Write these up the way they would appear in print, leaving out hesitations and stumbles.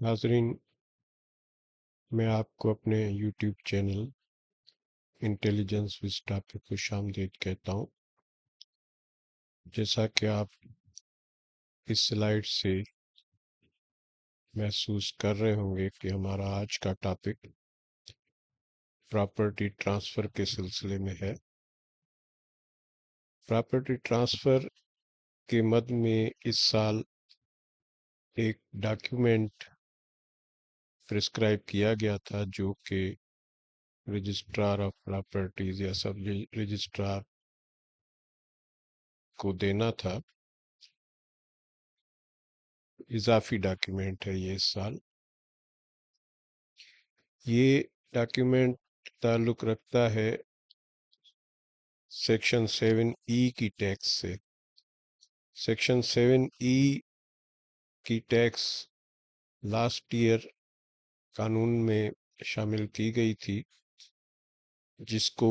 नाजरीन, मैं आपको अपने YouTube channel intelligence with topic को खुशामदीद कहता हूँ। जैसा कि आप इस स्लाइड से महसूस कर रहे होंगे कि हमारा आज का टॉपिक प्रॉपर्टी ट्रांसफ़र के सिलसिले में है। प्रॉपर्टी ट्रांसफ़र के मद में इस साल एक डॉक्यूमेंट प्रिस्क्राइब किया गया था जो कि रजिस्ट्रार ऑफ प्रॉपर्टीज या सब रजिस्ट्रार को देना था। इजाफी डॉक्यूमेंट है ये इस साल। ये डॉक्यूमेंट ताल्लुक़ रखता है सेक्शन 7E की टैक्स से। सेक्शन 7E की टैक्स लास्ट ईयर कानून में शामिल की गई थी, जिसको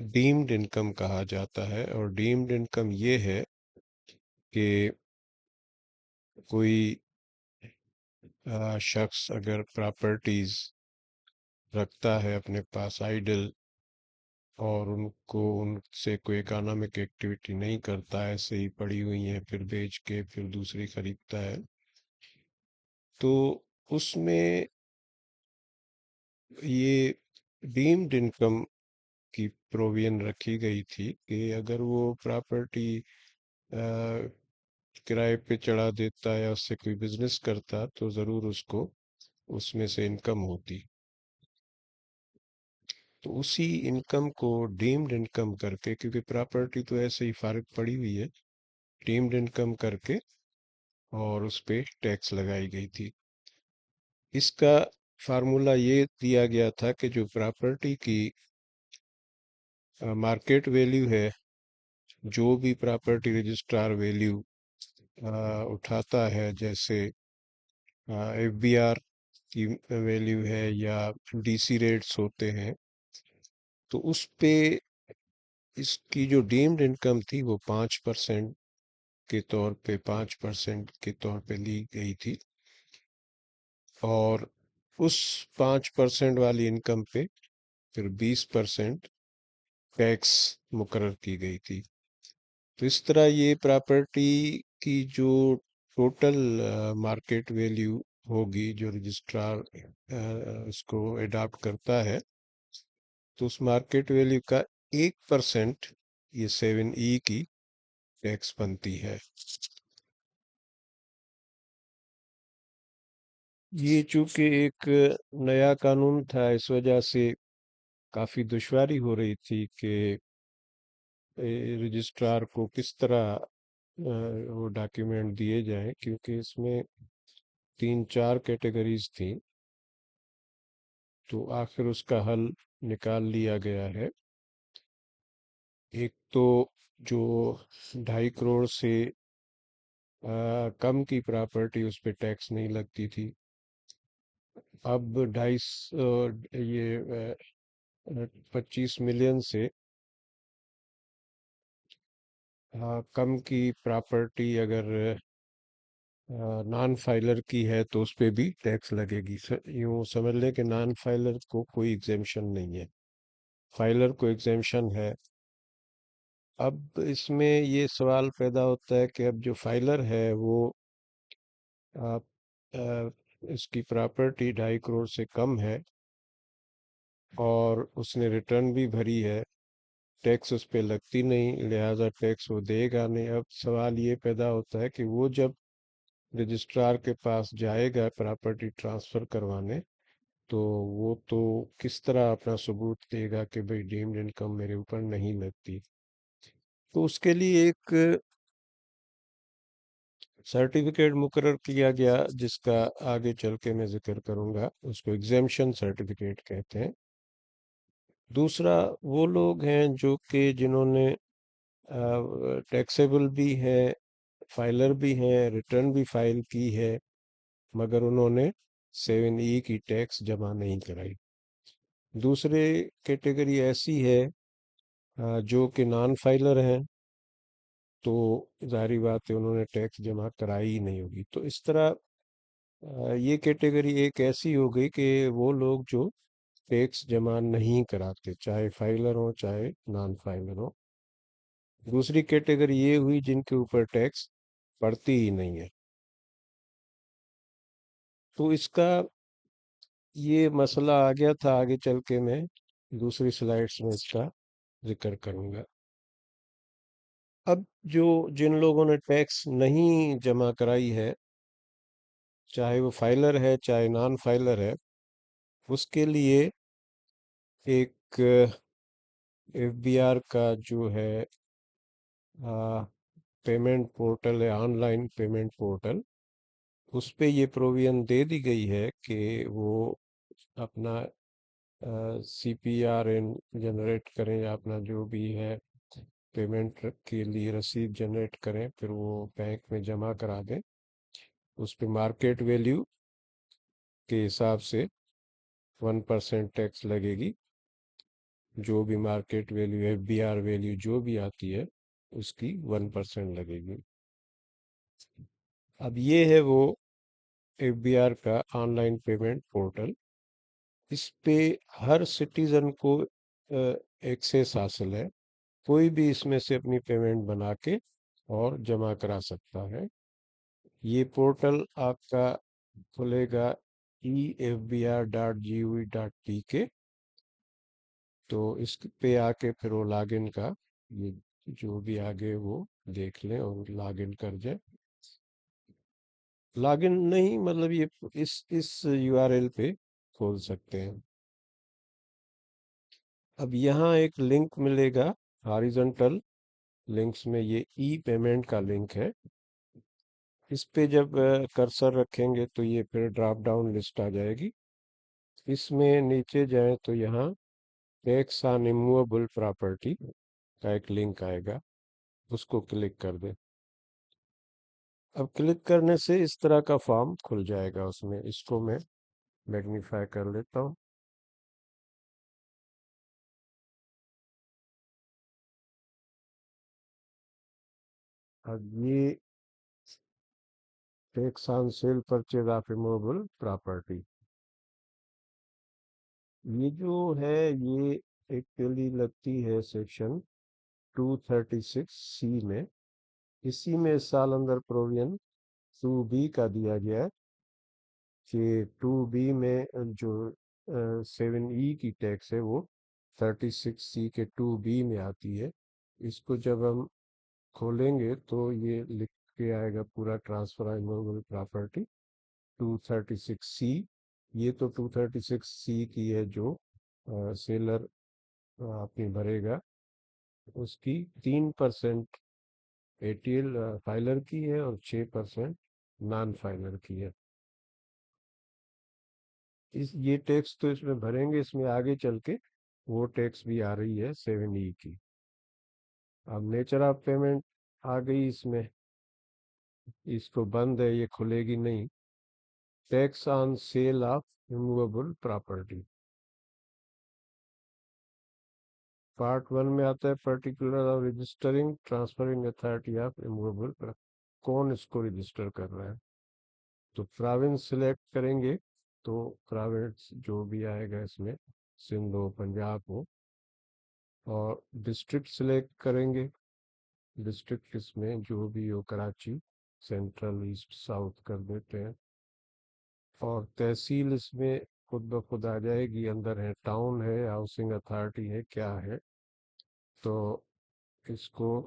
डीम्ड इनकम कहा जाता है। और डीम्ड इनकम ये है कि कोई शख्स अगर प्रॉपर्टीज रखता है अपने पास आइडल और उनको उनसे कोई इकोनॉमिक एक्टिविटी नहीं करता, ऐसे ही पड़ी हुई हैं, फिर बेच के फिर दूसरी खरीदता है, तो उसमें ये डीम्ड इनकम की प्रोविजन रखी गई थी कि अगर वो प्रॉपर्टी किराए पे चढ़ा देता है या उससे कोई बिजनेस करता तो ज़रूर उसको उसमें से इनकम होती। तो उसी इनकम को डीम्ड इनकम करके, क्योंकि प्रॉपर्टी तो ऐसे ही फारिग पड़ी हुई है, डीम्ड इनकम करके और उस पे टैक्स लगाई गई थी। इसका फार्मूला ये दिया गया था कि जो प्रॉपर्टी की मार्केट वैल्यू है, जो भी प्रॉपर्टी रजिस्ट्रार वैल्यू उठाता है, जैसे एफबीआर की वैल्यू है या डीसी रेट्स होते हैं, तो उस पे इसकी जो डीम्ड इनकम थी वो 5% के तौर पे 5% के तौर पे ली गई थी। और उस 5% वाली इनकम पे फिर 20% टैक्स मुकर्रर की गई थी। तो इस तरह ये प्रॉपर्टी की जो टोटल मार्केट वैल्यू होगी, जो रजिस्ट्रार इसको अडॉप्ट करता है, तो उस मार्केट वैल्यू का 1% ये 7E की टैक्स बनती है। ये चूंकि एक नया कानून था, इस वजह से काफ़ी दुश्वारी हो रही थी कि रजिस्ट्रार को किस तरह वो डॉक्यूमेंट दिए जाएं, क्योंकि इसमें 3-4 कैटेगरीज थी। तो आखिर उसका हल निकाल लिया गया है। एक तो जो 2.5 करोड़ से कम की प्रॉपर्टी, उस पे टैक्स नहीं लगती थी। अब 25 मिलियन से कम की प्रॉपर्टी अगर नॉन फाइलर की है तो उस पे भी टैक्स लगेगी। यूँ समझ लें कि नॉन फाइलर को कोई एग्जेम्पशन नहीं है, फाइलर को एग्जेम्पशन है। अब इसमें ये सवाल पैदा होता है कि अब जो फाइलर है वो आप इसकी प्रॉपर्टी 2.5 करोड़ से कम है और उसने रिटर्न भी भरी है, टैक्स उस पे लगती नहीं, लिहाजा टैक्स वो देगा नहीं। अब सवाल ये पैदा होता है कि वो जब रजिस्ट्रार के पास जाएगा प्रॉपर्टी ट्रांसफ़र करवाने, तो वो तो किस तरह अपना सबूत देगा कि भाई डीम्ड इनकम मेरे ऊपर नहीं लगती। तो उसके लिए एक सर्टिफिकेट मुकर्रर किया गया, जिसका आगे चल के मैं जिक्र करूंगा। उसको एग्जेम्पशन सर्टिफिकेट कहते हैं। दूसरा, वो लोग हैं जो कि जिन्होंने टैक्सेबल भी है, फाइलर भी हैं, रिटर्न भी फाइल की है, मगर उन्होंने 7E की टैक्स जमा नहीं कराई। दूसरे कैटेगरी ऐसी है जो कि नॉन फाइलर हैं, तो जाहिर बात है उन्होंने टैक्स जमा कराई ही नहीं होगी। तो इस तरह ये कैटेगरी एक ऐसी हो गई कि वो लोग जो टैक्स जमा नहीं कराते, चाहे फाइलर हो चाहे नॉन फाइलर हो। दूसरी कैटेगरी ये हुई जिनके ऊपर टैक्स पड़ती ही नहीं है। तो इसका ये मसला आ गया था, आगे चल के मैं दूसरी स्लाइड्स में इसका जिक्र करूंगा। अब जो जिन लोगों ने टैक्स नहीं जमा कराई है, चाहे वो फाइलर है चाहे नॉन फाइलर है, उसके लिए एक एफबीआर का जो है पेमेंट पोर्टल है, ऑनलाइन पेमेंट पोर्टल, उस पे ये प्रोविजन दे दी गई है कि वो अपना सीपीआरएन जनरेट करें, या अपना जो भी है पेमेंट के लिए रसीद जनरेट करें, फिर वो बैंक में जमा करा दें। उस पे मार्केट वैल्यू के हिसाब से 1% टैक्स लगेगी। जो भी मार्केट वैल्यू, एफबीआर वैल्यू जो भी आती है, उसकी 1% लगेगी। अब ये है वो एफबीआर का ऑनलाइन पेमेंट पोर्टल। इस पे हर सिटीजन को एक्सेस हासिल है। कोई भी इसमें से अपनी पेमेंट बना के और जमा करा सकता है। ये पोर्टल आपका खुलेगा efbr.gov.pk। तो इस पे आके फिर वो लॉगिन का, ये जो भी आगे वो देख लें और लॉगिन कर जाए। लॉगिन नहीं, मतलब ये इस यूआरएल पे खोल सकते हैं। अब यहाँ एक लिंक मिलेगा हॉरिजॉन्टल लिंक्स में, ये ई पेमेंट का लिंक है। इस पे जब कर्सर रखेंगे तो ये फिर ड्रॉप डाउन लिस्ट आ जाएगी। इसमें नीचे जाएं तो यहाँ टैक्स ऑन इमूवेबल प्रॉपर्टी का एक लिंक आएगा, उसको क्लिक कर दें। अब क्लिक करने से इस तरह का फॉर्म खुल जाएगा। उसमें इसको मैं मैग्नीफाई कर लेता हूँ। अब ये tax on sale purchase of immovable property, ये जो है ये एक्चुअली लगती है सेक्शन 236C में। इसी में इस साल अंदर प्रोविजन 2B का दिया गया है कि 2B में जो 7E की टैक्स है वो 36C के 2B में आती है। इसको जब हम खोलेंगे तो ये लिख के आएगा पूरा, ट्रांसफर इमूवेबल प्रॉपर्टी 236C। ये तो 236C की है जो सेलर अपनी भरेगा। उसकी 3% एटीएल फाइलर की है और 6% नॉन फाइलर की है। इस ये टैक्स तो इसमें भरेंगे, इसमें आगे चल के वो टैक्स भी आ रही है 7E की। अब नेचर ऑफ पेमेंट आ गई इसमें, इसको बंद है, ये खुलेगी नहीं। Tax on sale of immovable property, part 1 में आता है particular of registering transferring authority of immovable. कौन इसको रजिस्टर कर रहा है, तो प्रोविंस सिलेक्ट करेंगे। तो प्रोविंस जो भी आएगा इसमें, सिंध हो पंजाब हो। और डिस्ट्रिक्ट सिलेक्ट करेंगे, डिस्ट्रिक्ट इसमें जो भी हो, कराची, सेंट्रल, ईस्ट, साउथ कर देते हैं। और तहसील इसमें खुद ब खुद आ जाएगी, अंदर है टाउन है, हाउसिंग अथॉरिटी है, क्या है। तो इसको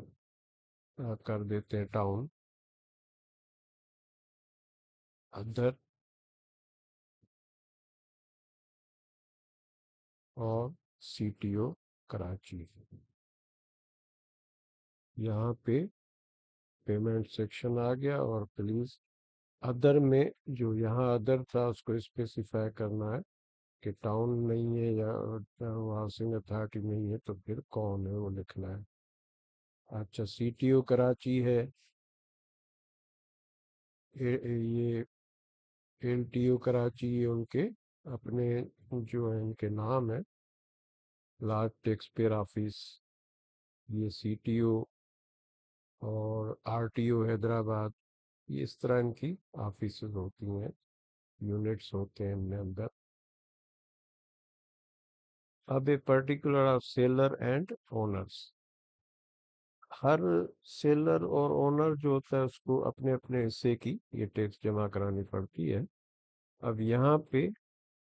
कर देते हैं टाउन। अंदर और सीटीओ कराची। यहाँ पे पेमेंट सेक्शन आ गया। और प्लीज अदर में, जो यहाँ अदर था उसको स्पेसिफाई करना है कि टाउन नहीं है या हाउसिंग अथॉरिटी नहीं है, तो फिर कौन है वो लिखना है। अच्छा, सीटीओ कराची है। ये एलटीओ कराची, ये उनके अपने जो है इनके नाम है। लार्ज टैक्स पेयर ऑफिस, ये सीटीओ। और आरटीओ हैदराबाद, ये इस तरह इनकी ऑफिस होती हैं। यूनिट्स होते हैं इनमें अंदर। अब a particular of seller and owners, her seller और ओनर जो होता है उसको अपने अपने हिस्से की ये टैक्स जमा करानी पड़ती है। अब यहाँ पे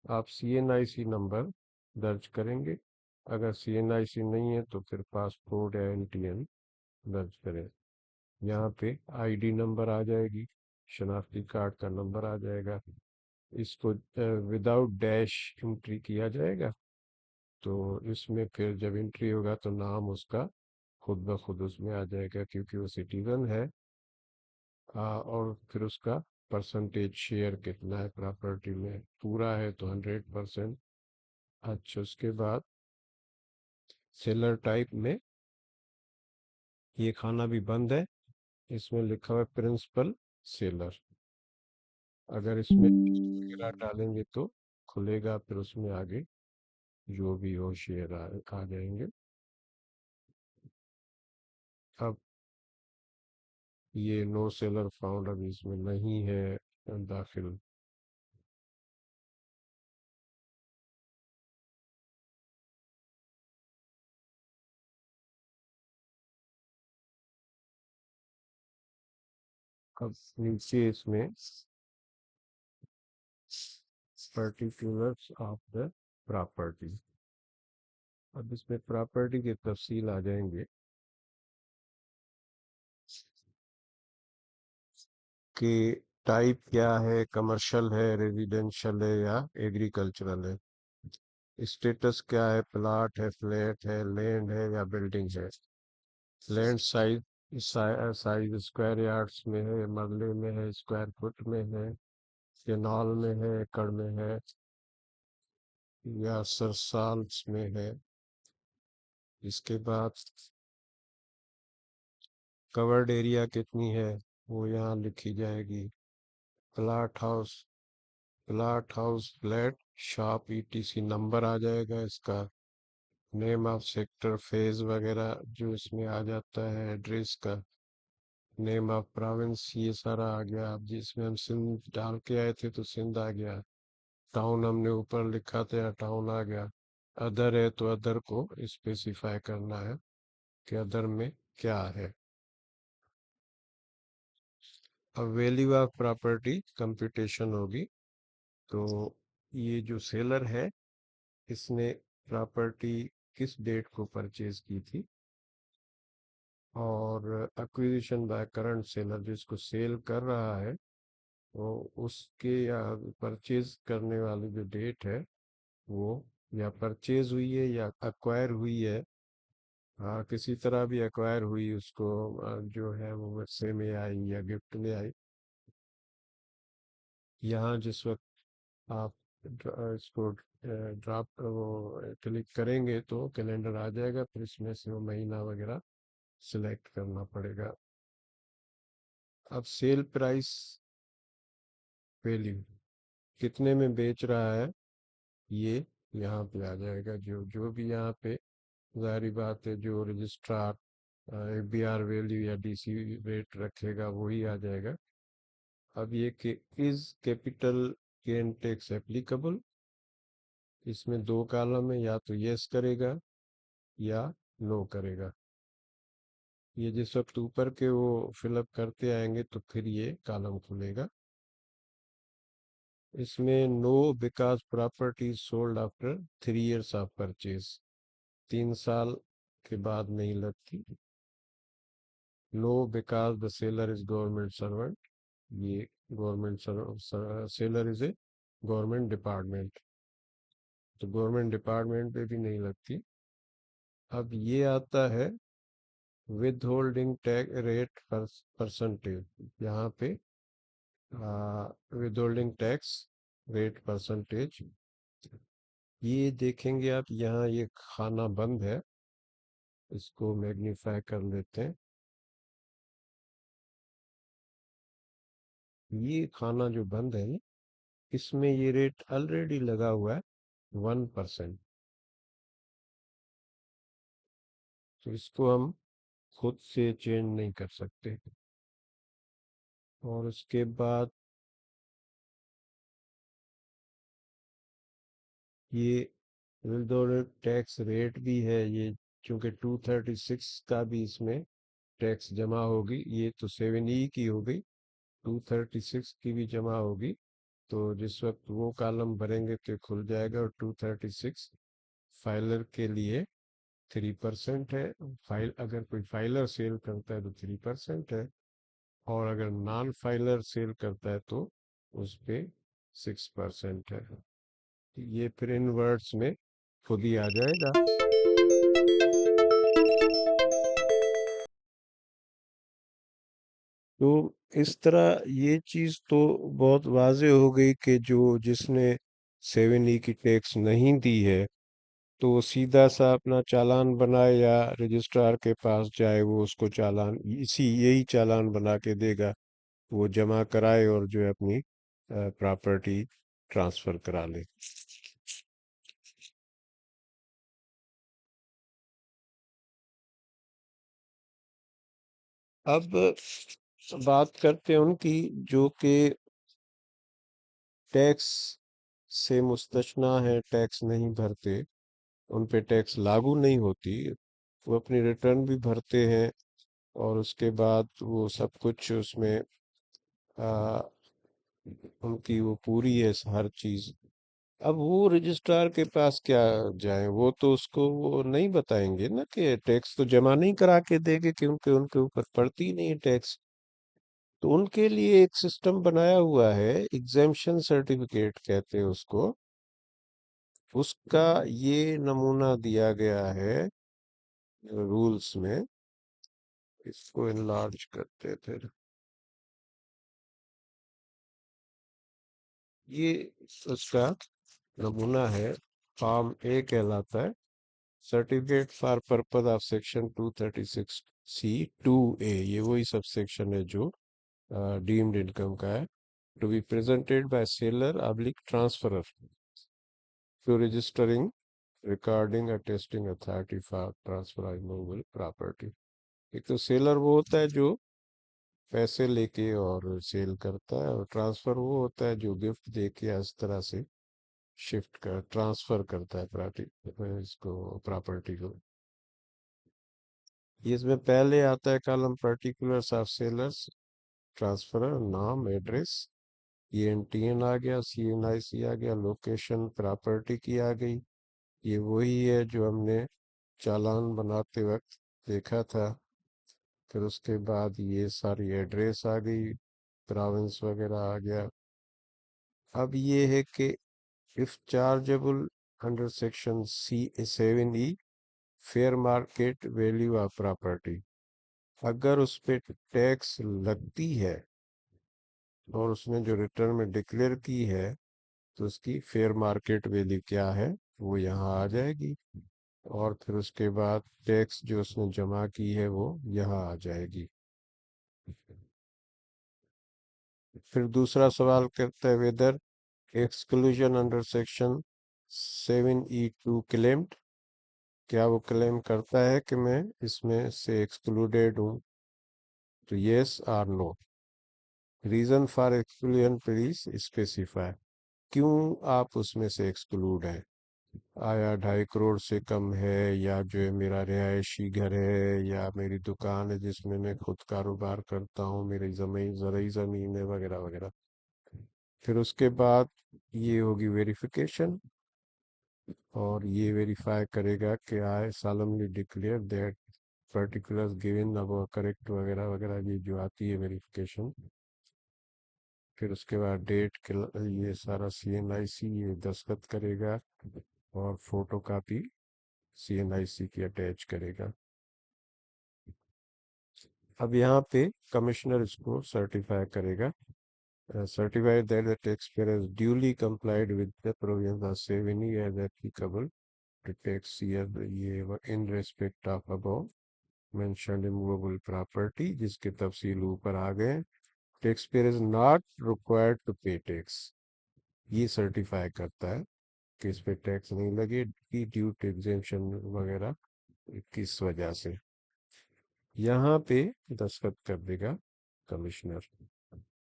आप CNIC नंबर दर्ज करेंगे। अगर CNIC नहीं है तो फिर पासपोर्ट या NTN दर्ज करें। यहाँ पे ID नंबर आ जाएगी, शनाख्ती कार्ड का नंबर आ जाएगा। इसको विदाउट डैश एंट्री किया जाएगा। तो इसमें फिर जब एंट्री होगा तो नाम उसका खुद ब खुद उसमें आ जाएगा, क्योंकि वो सिटीजन है। और फिर उसका परसेंटेज शेयर कितना है प्रॉपर्टी में, पूरा है तो 100%। अच्छा, उसके बाद सेलर टाइप में ये खाना भी बंद है, इसमें लिखा हुआ है प्रिंसिपल सेलर। अगर इसमें वगैरह डालेंगे तो खुलेगा, फिर उसमें आगे जो भी हो शेयर आ जाएंगे। अब ये नो सेलर फाउंड अभी इसमें नहीं है दाखिल। अब नीचे इसमें पर्टिकुलर्स ऑफ द प्रॉपर्टी, अब इसमें प्रॉपर्टी की तफसील आ जाएंगे कि टाइप क्या है, कमर्शियल है, रेजिडेंशियल है या एग्रीकल्चरल है। स्टेटस क्या है, प्लॉट है, फ्लैट है, लैंड है या बिल्डिंग है। Land size, size square yards में है, मरले में है, स्क्वायर फुट में है, केनाल में है, एकड़ में है या सरसाल्स में है। इसके बाद कवर्ड एरिया कितनी है वो यहाँ लिखी जाएगी। Plot house, plot house, flat, shop, ETC number आ जाएगा इसका। नेम ऑफ सेक्टर, फेज वगैरह जो इसमें आ जाता है, एड्रेस का। नेम ऑफ प्रोविंस, ये सारा आ गया। अब जिसमें हम सिंध डाल के आए थे तो सिंध आ गया। टाउन हमने ऊपर लिखा था, टाउन आ गया। अदर है तो अदर को स्पेसिफाई करना है कि अदर में क्या है। अब वैल्यू ऑफ प्रॉपर्टी कंप्यूटेशन होगी। तो ये जो सेलर है इसने प्रॉपर्टी किस डेट को परचेज की थी, और एक्विजिशन बाय करंट सेलर जिसको सेल कर रहा है, वो उसके या परचेज करने वाली जो डेट है वो या परचेज हुई है या अक्वायर हुई है। हाँ, किसी तरह भी अक्वायर हुई उसको, जो है वो वैसे में आई या गिफ्ट में आई। यहाँ जिस वक्त आप इसको ड्राफ्ट वो क्लिक करेंगे तो कैलेंडर आ जाएगा, फिर इसमें से वो महीना वगैरह सिलेक्ट करना पड़ेगा। अब सेल प्राइस वैल्यू, कितने में बेच रहा है ये यहाँ पे आ जाएगा। जो जो भी यहाँ पे जाहिर बात है जो रजिस्ट्रार ABR वैल्यू या DC रेट रखेगा वही आ जाएगा। अब ये कि is capital gain tax applicable, इसमें दो कॉलम है, या तो यस करेगा या नो करेगा। ये जिस वक्त ऊपर के वो फिलअप करते आएंगे तो फिर ये कॉलम खुलेगा। इसमें no because property sold after 3 years of purchase, 3 साल के बाद नहीं लगती। No because the seller is government servant, ये government seller is a government department, तो गवर्नमेंट डिपार्टमेंट पे भी नहीं लगती। अब ये आता है with holding tax rate percentage, यहाँ पे with holding tax rate percentage, ये देखेंगे आप यहाँ ये खाना बंद है, इसको मैग्नीफाई कर लेते हैं। ये खाना जो बंद है ना, इसमें ये रेट ऑलरेडी लगा हुआ है 1%। तो इसको हम खुद से चेंज नहीं कर सकते। और उसके बाद ये विद टैक्स रेट भी है ये, चूंकि 236 का भी इसमें टैक्स जमा होगी। ये तो 7E की हो गई, 236 की भी जमा होगी। तो जिस वक्त वो कॉलम भरेंगे तो खुल जाएगा। और 236 फाइलर के लिए 3% है। फाइल अगर कोई फाइलर सेल करता है तो 3% है, और अगर नॉन फाइलर सेल करता है तो उस पे 6% है। ये फिर इन वर्ड्स में खुद ही आ जाएगा। तो इस तरह ये चीज तो बहुत वाजे हो गई कि जो जिसने 7E की टैक्स नहीं दी है तो वो सीधा सा अपना चालान बनाए या रजिस्ट्रार के पास जाए, वो उसको चालान इसी यही चालान बना के देगा। वो जमा कराए और जो है अपनी प्रॉपर्टी ट्रांसफर करा ले। अब बात करते हैं उनकी जो कि टैक्स से मुस्तस्ना है, टैक्स नहीं भरते, उन पे टैक्स लागू नहीं होती। वो अपनी रिटर्न भी भरते हैं और उसके बाद वो सब कुछ उसमें आ, उनकी वो पूरी है हर चीज। अब वो रजिस्ट्रार के पास क्या जाए, वो तो उसको वो नहीं बताएंगे ना कि टैक्स तो जमा नहीं करा के देंगे, क्योंकि उनके ऊपर पड़ती ही नहीं है टैक्स। तो उनके लिए एक सिस्टम बनाया हुआ है, एग्जेम्पशन सर्टिफिकेट कहते हैं उसको। उसका ये नमूना दिया गया है रूल्स में। इसको इनलार्ज करते थे। ये उसका नमूना है, फॉर्म ए कहलाता है। Certificate for purpose of section 236C(2)(a), ये वही सब सेक्शन है जो डीम्ड इनकम का है। To be presented by seller oblique transferor to registering recording attesting authority for transfer of movable property. एक तो सेलर वो होता है जो पैसे लेके और सेल करता है, और ट्रांसफर वो होता है जो गिफ्ट दे के इस तरह से शिफ्ट कर ट्रांसफर करता है प्रॉपर्टी, इसको प्रॉपर्टी को। ये इसमें पहले आता है column particulars of sellers, transfer नाम एड्रेस, ENTN आ गया, CNIC आ गया, लोकेशन प्रॉपर्टी की आ गई। ये वही है जो हमने चालान बनाते वक्त देखा था। फिर उसके बाद ये सारी एड्रेस आ गई, प्रोविंस वगैरह आ गया। अब ये है कि if chargeable under section C(7)(E) fair market value of property, अगर उस पे टैक्स लगती है और उसने जो रिटर्न में डिक्लेयर की है तो उसकी फेयर मार्केट वैल्यू क्या है वो यहाँ आ जाएगी। और फिर उसके बाद टैक्स जो उसने जमा की है वो यहाँ आ जाएगी। फिर दूसरा सवाल करता है whether exclusion under section 7E(2) claimed, क्या वो क्लेम करता है कि मैं इसमें से एक्सक्लूडेड हूँ। तो यस और no. Reason for exclusion please specify, क्यों आप उसमें से एक्सक्लूड हैं। आया 2.5 करोड़ से कम है, या जो है मेरा रिहायशी घर है, या मेरी दुकान है जिसमें मैं खुद कारोबार करता हूँ, मेरी जमीन ज़रूरी ज़मीन है, वगैरह वगैरह। फिर उसके बाद ये होगी वेरिफिकेशन, और ये वेरीफाई करेगा कि आई solemnly declare that particulars given अब करेक्ट, वगैरह वगैरह, ये जो आती है वेरिफिकेशन। फिर उसके बाद डेट के ये सारा CNIC ये दस्तखत करेगा, और फोटो कापी CNIC की अटैच करेगा। अब यहाँ पे कमिश्नर इसको सर्टिफाई करेगा, certified that the taxpayer has duly complied with the provisions of 7E as applicable to tax year ये in respect of above mentioned immovable property, जिसके तफसील ऊपर आ गए। taxpayer is not required to pay tax, ये certify करता है कि इस पे टैक्स नहीं लगेगी ड्यू टू एग्जेम्पशन वगैरह किस वजह से। यहाँ पे दस्तखत कर देगा कमिश्नर,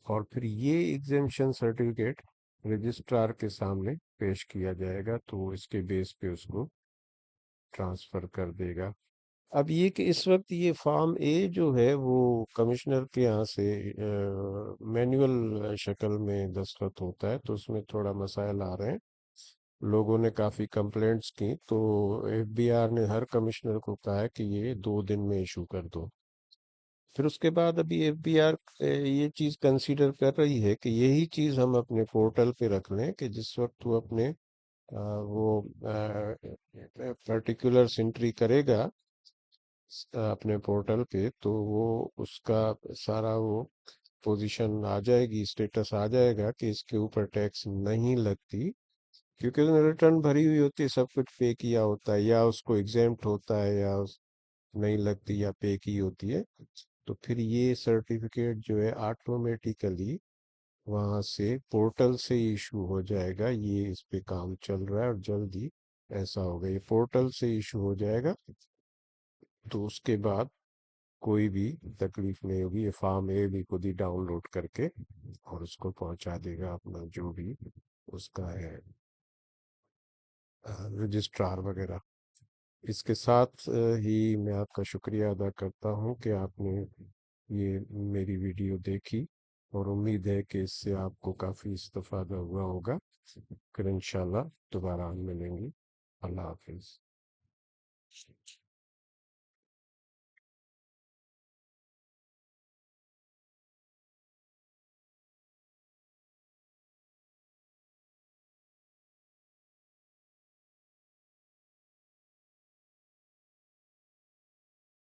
और फिर ये एग्जेम्पशन सर्टिफिकेट रजिस्ट्रार के सामने पेश किया जाएगा तो इसके बेस पे उसको ट्रांसफ़र कर देगा। अब ये कि इस वक्त ये फॉर्म ए जो है वो कमिश्नर के यहाँ से मैनुअल शक्ल में दस्तखत होता है, तो उसमें थोड़ा मसाइल आ रहे हैं। लोगों ने काफ़ी कंप्लेंट्स की, तो एफबीआर ने हर कमिश्नर को कहा है कि ये 2 दिन में इशू कर दो। फिर उसके बाद अभी एफबीआर ये चीज़ कंसीडर कर रही है कि यही चीज़ हम अपने पोर्टल पे रख लें कि जिस वक्त वो अपने वो पर्टिकुलर्स एंट्री करेगा अपने पोर्टल पे, तो वो उसका सारा वो पोजीशन आ जाएगी, स्टेटस आ जाएगा कि इसके ऊपर टैक्स नहीं लगती, क्योंकि उसने रिटर्न भरी हुई होती है, सब कुछ पे किया होता है, या उसको एग्जेम्प्ट होता है, या नहीं लगती, या पे की होती है। तो फिर ये सर्टिफिकेट जो है ऑटोमेटिकली वहाँ से पोर्टल से इशू हो जाएगा। ये इस पे काम चल रहा है और जल्द ही ऐसा होगा, ये पोर्टल से इशू हो जाएगा। तो उसके बाद कोई भी तकलीफ नहीं होगी, ये फॉर्म ए भी खुद ही डाउनलोड करके और उसको पहुंचा देगा अपना जो भी उसका है रजिस्ट्रार वगैरह। इसके साथ ही मैं आपका शुक्रिया अदा करता हूँ कि आपने ये मेरी वीडियो देखी, और उम्मीद है कि इससे आपको काफ़ी इस्तेफादा हुआ होगा। फिर इंशाल्लाह दोबारा हम मिलेंगे। अल्लाह हाफिज़।